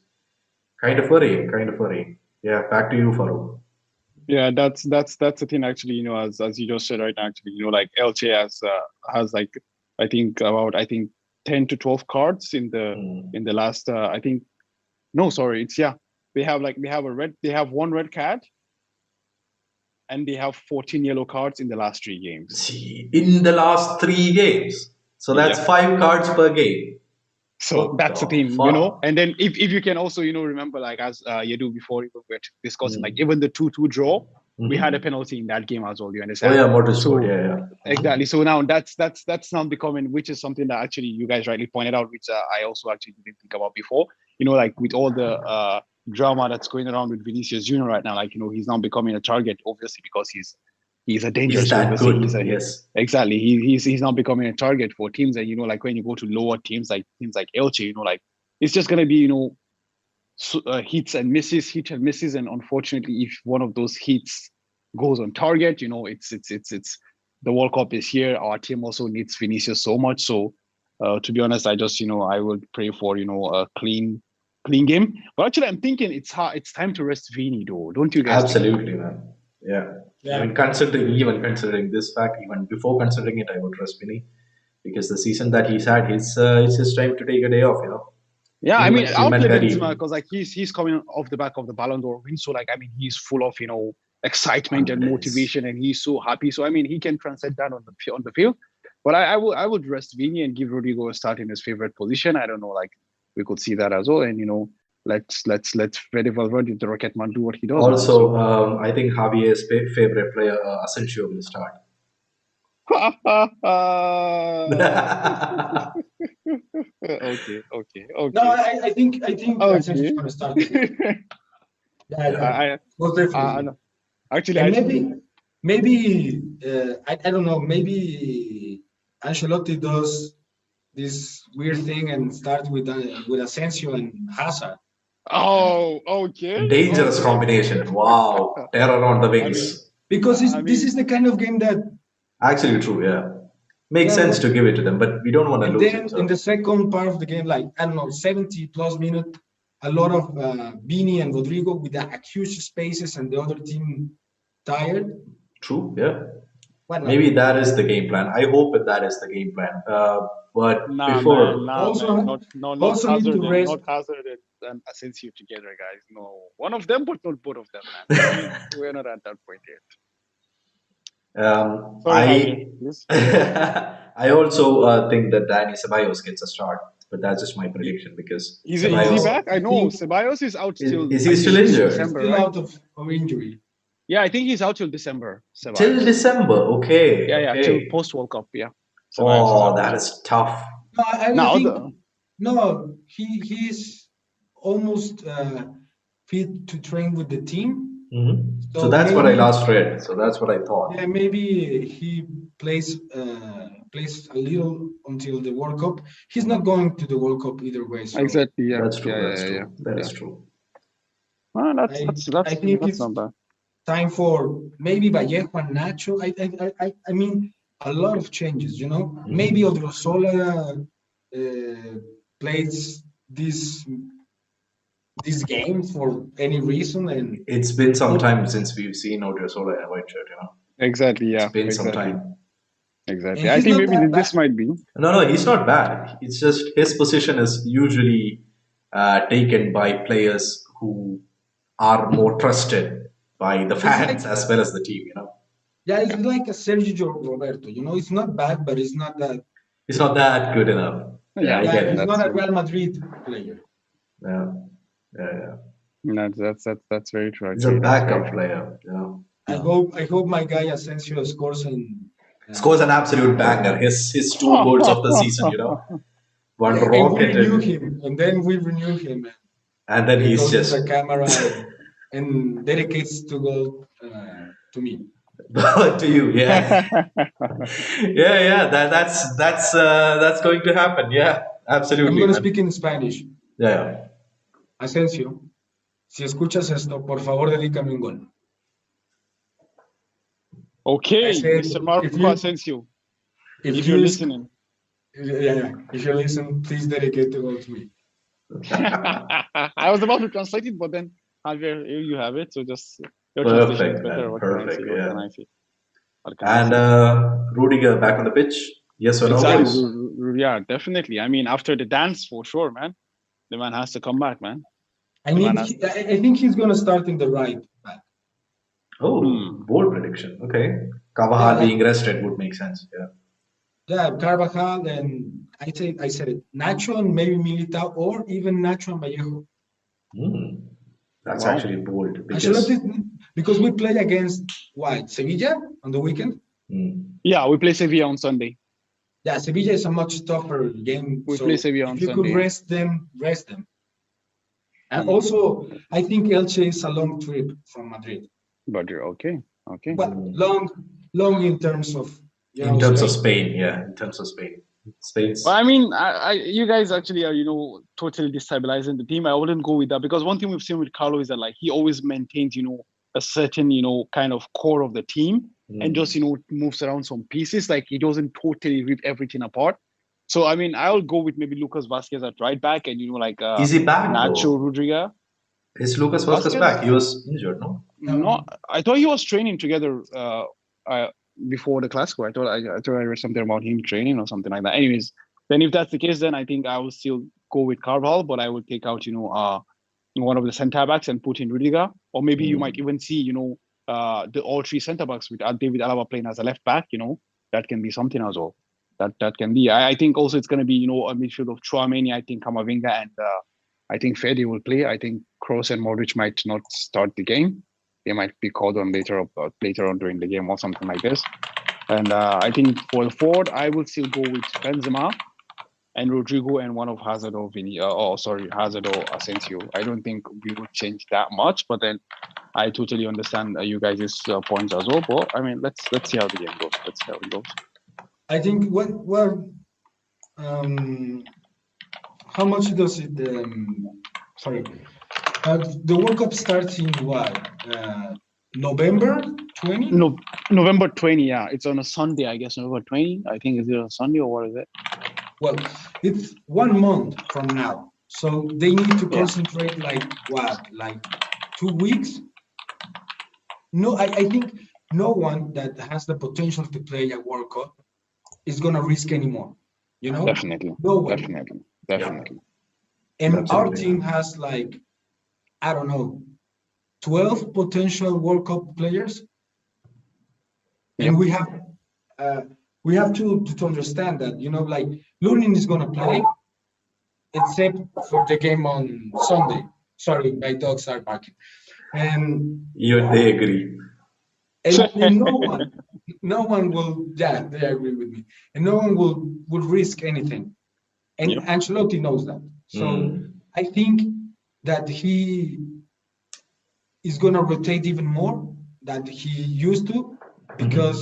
kind of worrying. Kind of worrying. Yeah, back to you, Farouk. Yeah, that's the thing actually, as you just said right now, actually, like Elche has like I think 10 to 12 cards Mm. in the last I think no, sorry, it's yeah. They have one red card and they have 14 yellow cards in the last 3 games. See, in the last 3 games, so that's Yep. 5 cards per game. So What that's the the thing, fuck? and then if you can also, remember, like, as you do before, we were discussing, like, Mm. even the 2-2 draw, we had a Mhm. penalty in that game as well, you Oh understand? yeah, motorsport. So Yeah, yeah. Mhm. exactly. So now that's now becoming, which is something that actually you guys rightly pointed out, which I also actually didn't think about before. Like, with all the drama that's going around with Vinicius Junior right now, like, he's now becoming a target, obviously, because he's a danger. He's So that obviously good. Yes. exactly, he's now becoming a target for teams. And like, when you go to lower teams like Elche, like, it's just gonna be, hits and misses, hit and misses. And unfortunately, if one of those hits goes on target, it's the World Cup is here. Our team also needs Vinicius so much. So to be honest, I just, I would pray for, a clean game. But actually, I'm thinking it's time to rest Vini, though. Don't you guys think? Absolutely, man. Yeah. I Yeah, mean, considering this fact, even before considering it, I would trust Vinny, because the season that he's had, it's his time to take a day off. Yeah, I Him, mean, him I'll and play Benzema Karim. because, like, he's coming off the back of the Ballon d'Or win. So, like, I mean, he's full of, excitement and Confidence. motivation, and he's so happy. So, I mean, he can translate that on the field. But I would rest Vini and give Rodrigo a start in his favorite position. I don't know, like, we could see that as well. And let's Fede Valverde, the Rocket Man, do what he does, man. Also, So I think Javier's favorite player, Asensio, will start. okay, okay, no, okay, I think Asensio is okay. gonna start. Yeah, Yeah, yeah, most definitely. know. Actually, And I think maybe I don't know. Maybe Ancelotti does this weird thing and start with Asensio and Hazard. Oh, okay, Dangerous okay. combination. Wow. Terror on the I mean, wings. Because I this mean, is the kind of game that Actually, true. Yeah. Makes yeah, sense to give it to them, but we don't want to and lose it. then in So. the second part of the game, like I don't know, 70 plus minute, a lot of Vini and Rodrigo with the huge spaces and the other team tired. True. Yeah. Why not? Maybe that is the game plan. I hope that is the game plan. But Nah, man, before, nah, Also, man. Not also need to rest. Hazard and Asensio together, guys. No, one of them, but not both of them, man. I mean, we're not at that point yet. Sorry, Javier. I Yes. I also think that Danny Ceballos gets a start, but that's just my prediction because Is he Ceballos back? I I know think Ceballos is out till is I he think still he's injured December, still right? out of injury. Yeah, I think he's out till December. till Ceballos. December. Okay, Yeah, till okay. post World Cup. Yeah, Ceballos is Oh, out. that is tough. No, I Now think the no. He's almost fit to train with the team. So So that's what I maybe, last read. So that's what I thought. yeah, maybe he plays a little until the World Cup. He's not going to the World Cup either way. So exactly. Yeah, That's true. yeah, That's yeah, yeah, true. That yeah. is true. Well, I think that's it's not bad. time for maybe Vallejo and Nacho. I mean, a lot of changes. Maybe Odriozola plays this game for any reason, and It's been some oh, time since we've seen Odriozola in a white shirt. Exactly. It's Yeah, been some exactly, time. exactly. and I he's think not maybe that bad. this might be. No, no, he's not bad. It's just his position is usually taken by players who are more trusted by the It's like fans as well as the team. Yeah, it's like a Sergio Roberto. It's not bad, but it's not that. It's not that good enough. Yeah, Yeah, I Yeah, get yeah, he's it. that's not a true. Real Madrid player. Yeah, yeah, yeah. That's very true. He's a Actually, that's very backup true. player. I hope my guy Asensio scores and Scores an absolute banger. His two goals of the season. One and we renew rocketed, him, and then we renew him, and then and he he's goes to just the camera and dedicates to goal to me. to you. Yeah, yeah, yeah. That's going to happen. Yeah, I'm absolutely, gonna man. speak in Spanish. Yeah. Asensio, si escuchas esto, por favor, dedícame un gol. I Okay, said, Mr. if Marco you Asensio, if if you you're listening. if you listen, please dedicate the goal to me. I was about to translate it, but then Javier, you have it. So just your translation is Perfect, better. man. What can I say? Perfect. What Yeah. can I say? What can I And say? Rudiger back on the pitch. Yes or no, Exactly. boys? Yeah, definitely. I mean, after the dance, for sure, man. The man has to come back, man. I The man need. has. I think he's gonna start in the right back. Oh, Hmm. bold prediction. Okay. Yeah, Kavahar like being rested would make sense. Yeah. yeah, Carvajal and I said it. Nacho and maybe Militao, or even Nacho and Vallejo. Hmm. That's Wow. actually bold Ancelotti, because because we play against what, Sevilla on the weekend. Yeah, we play Sevilla on Sunday. Yeah, Sevilla is a much tougher game. We So play Sevilla on if you could Sunday. Yeah. rest them, rest them. And also, I think Elche is a long trip from Madrid. But you're okay. Okay. But long in terms of in terms of Spain. Spain, yeah, in terms of Spain, Spain's. Well, I mean, you guys actually are, totally destabilizing the team. I wouldn't go with that because one thing we've seen with Carlo is that like he always maintains, a certain, kind of core of the team and just, moves around some pieces. Like he doesn't totally rip everything apart. So I mean, I'll go with maybe Lucas Vasquez at right back and like Is he back Nacho though? Rodriguez. Is Lucas Vasquez back? He Vasquez? was injured, no? No, I thought he was training together before the Clasico. I thought I read something about him training or something like that. Anyways, then if that's the case, then I think I will still go with Carvajal, but I would take out, one of the centre backs and put in Rudiger, or maybe you might even see, the all three centre backs with David Alaba playing as a left back. That can be something as well. That can be. I think also it's going to be, a midfield of Chouameni, I think Camavinga, and I think Fede will play. I think Kroos and Modric might not start the game. They might be called on later on during the game or something like this. And I think for the forward, I will still go with Benzema and Rodrigo and one of Hazard or Hazard or Asensio. I don't think we would change that much, but then I totally understand you guys' points as well. But I mean, let's see how the game goes. Let's see how it goes. I think how much does it? Sorry, the World Cup starts in what? November 20? No, November 20. Yeah, it's on a Sunday, I guess. November 20. I think is it a Sunday or what is it? Well, it's 1 month from now. So they need to concentrate like 2 weeks. No, I think no one that has the potential to play a World Cup is gonna risk anymore. Definitely. No one. Definitely. And our Absolutely. team has like, I don't know, 12 potential World Cup players, and we have to understand that like Lunin is gonna play, except for the game on Sunday. Sorry, my dogs are barking, and They agree. and no one will, yeah, they agree with me, and no one will risk anything, and Yep. Ancelotti knows that. So I think that he is gonna rotate even more than he used to, because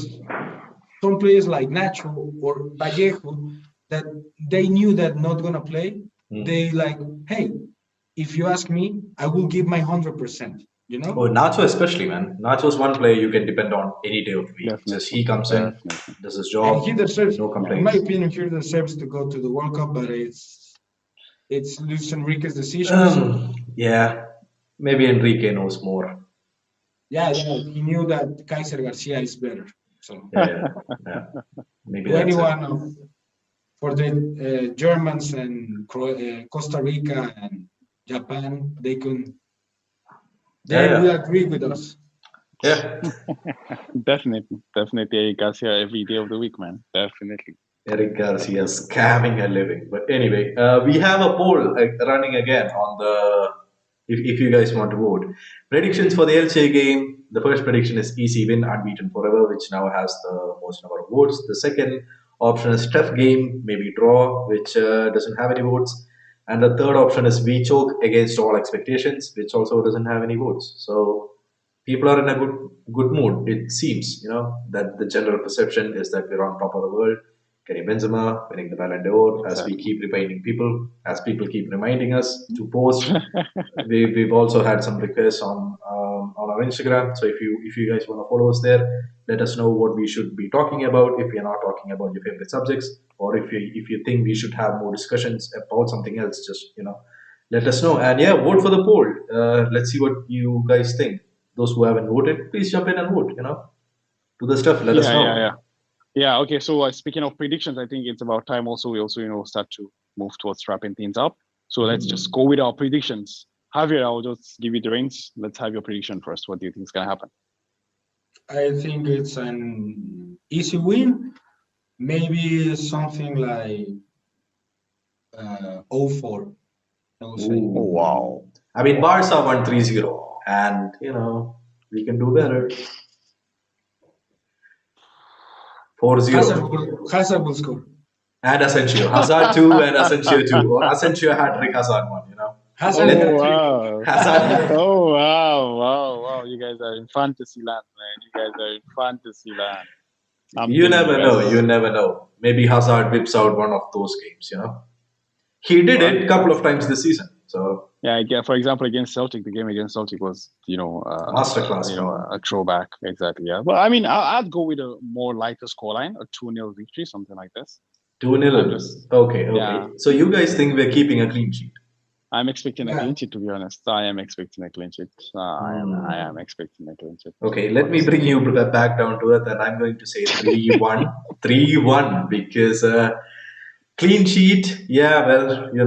some players like Nacho or Vallejo that they knew that not gonna play, they like, hey, if you ask me, I will give my 100%. Oh, Nacho especially, man. Nacho's one player you can depend on any day of the week. Just he comes in, Definitely. does his And he job, deserves, no in my complaints. opinion, he deserves to go to the World Cup, but it's Luis Enrique's decision. So Yeah, maybe Enrique knows more. yeah, he knew that Kaiser Garcia is better. So Yeah. Maybe to that's it. anyone for the Germans and Costa Rica and Japan, they will Yeah, agree with us. yeah. Definitely. Eric Garcia every day of the week, man. Definitely. Eric Garcia scamming a living. But anyway, we have a poll running again on the. If you guys want to vote, predictions for the Elche game. The first prediction is easy win, unbeaten forever, which now has the most number of votes. The second option is tough game, maybe draw, which doesn't have any votes. And the third option is we choke against all expectations, which also doesn't have any votes. So people are in a good mood. It seems, that the general perception is that we're on top of the world. Karim Benzema winning the Ballon d'Or, as we Exactly. keep reminding people, as people keep reminding us to post. We've also had some requests on our Instagram. So if you guys want to follow us there, let us know what we should be talking about. If we are not talking about your favorite subjects, or if you think we should have more discussions about something else, just let us know. And yeah, vote for the poll. Let's see what you guys think. Those who haven't voted, please jump in and vote. Do the stuff. Let us know. Yeah. Okay. So speaking of predictions, I think it's about time we also start to move towards wrapping things up. So let's just go with our predictions. Javier, I'll just give you the reins. Let's have your prediction first. What do you think is gonna happen? I think it's an easy win. Maybe something like 0-4. I will say. Oh wow. I mean, Barca won 3-0, and we can do better. 4-0. Hazard will score. And Asensio. Hazard 2 and Asensio 2. Or Asensio hat trick, Hazard 1. Hazard Oh hat trick. wow. Hazard. Oh wow. You guys are in fantasy land, man. You guys are in fantasy land. You never know. Maybe Hazard whips out one of those games. He did it a couple of times this season. So yeah, for example, against Celtic, the game against Celtic was, masterclass. A throwback. Exactly. Yeah. Well, I mean, I'd go with a more lighter scoreline, a 2-0 victory, something like this. 2-0. Okay. Yeah. So you guys think we're keeping a clean sheet? I'm expecting a clean sheet, to be honest. I am expecting a clean sheet. I am expecting a clean sheet. Okay, let me bring you back down to earth, and I'm going to say 3-1. 3-1, because clean sheet, yeah, well, you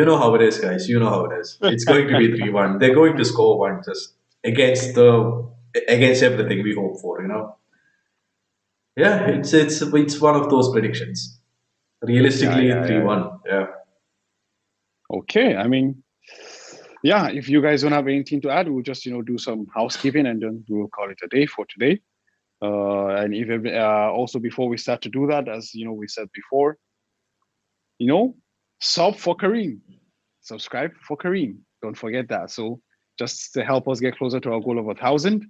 know how it is, guys. You know how it is. It's going to be 3-1. They're going to score one just against everything we hope for. Yeah, it's one of those predictions. Realistically, 3-1. Yeah. Okay, I mean, yeah. If you guys don't have anything to add, we'll just do some housekeeping and then we'll call it a day for today. And even also before we start to do that, as we said before, sub for Kareem. Subscribe for Kareem. Don't forget that. So just to help us get closer to our goal of 1,000.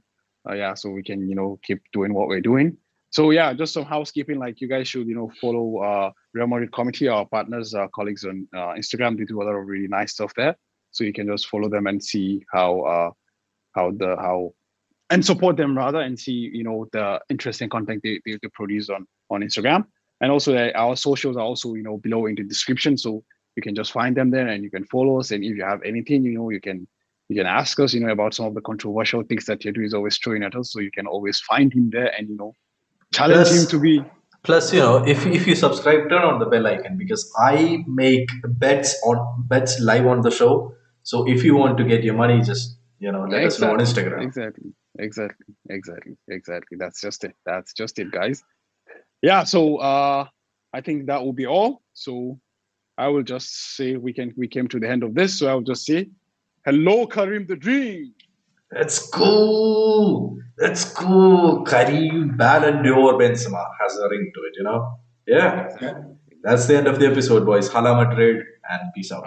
So we can, keep doing what we're doing. So yeah, just some housekeeping. Like you guys should, follow Real Madrid Committee, our partners, our colleagues on Instagram. They do a lot of really nice stuff there. So you can just follow them and see how and support them rather, and see the interesting content they produce on Instagram. And also our socials are also below in the description. So You can just find them there and you can follow us. And if you have anything, you can ask us, about some of the controversial things that Yedu is always throwing at us. So you can always find him there and challenge him Plus, to be. if you subscribe, turn on the bell icon because I make bets live on the show. So if you want to get your money, just let us know on Exactly, Instagram. exactly. That's just it. That's just it, guys. Yeah. So I think that will be all. So I will just say we came to the end of this. So I'll just say, hello, Karim the Dream. That's cool. That's cool. Karim Ballon d'Or Benzema has a ring to it. Yeah. Yeah. Exactly. That's the end of the episode, boys. Hala Madrid and peace out.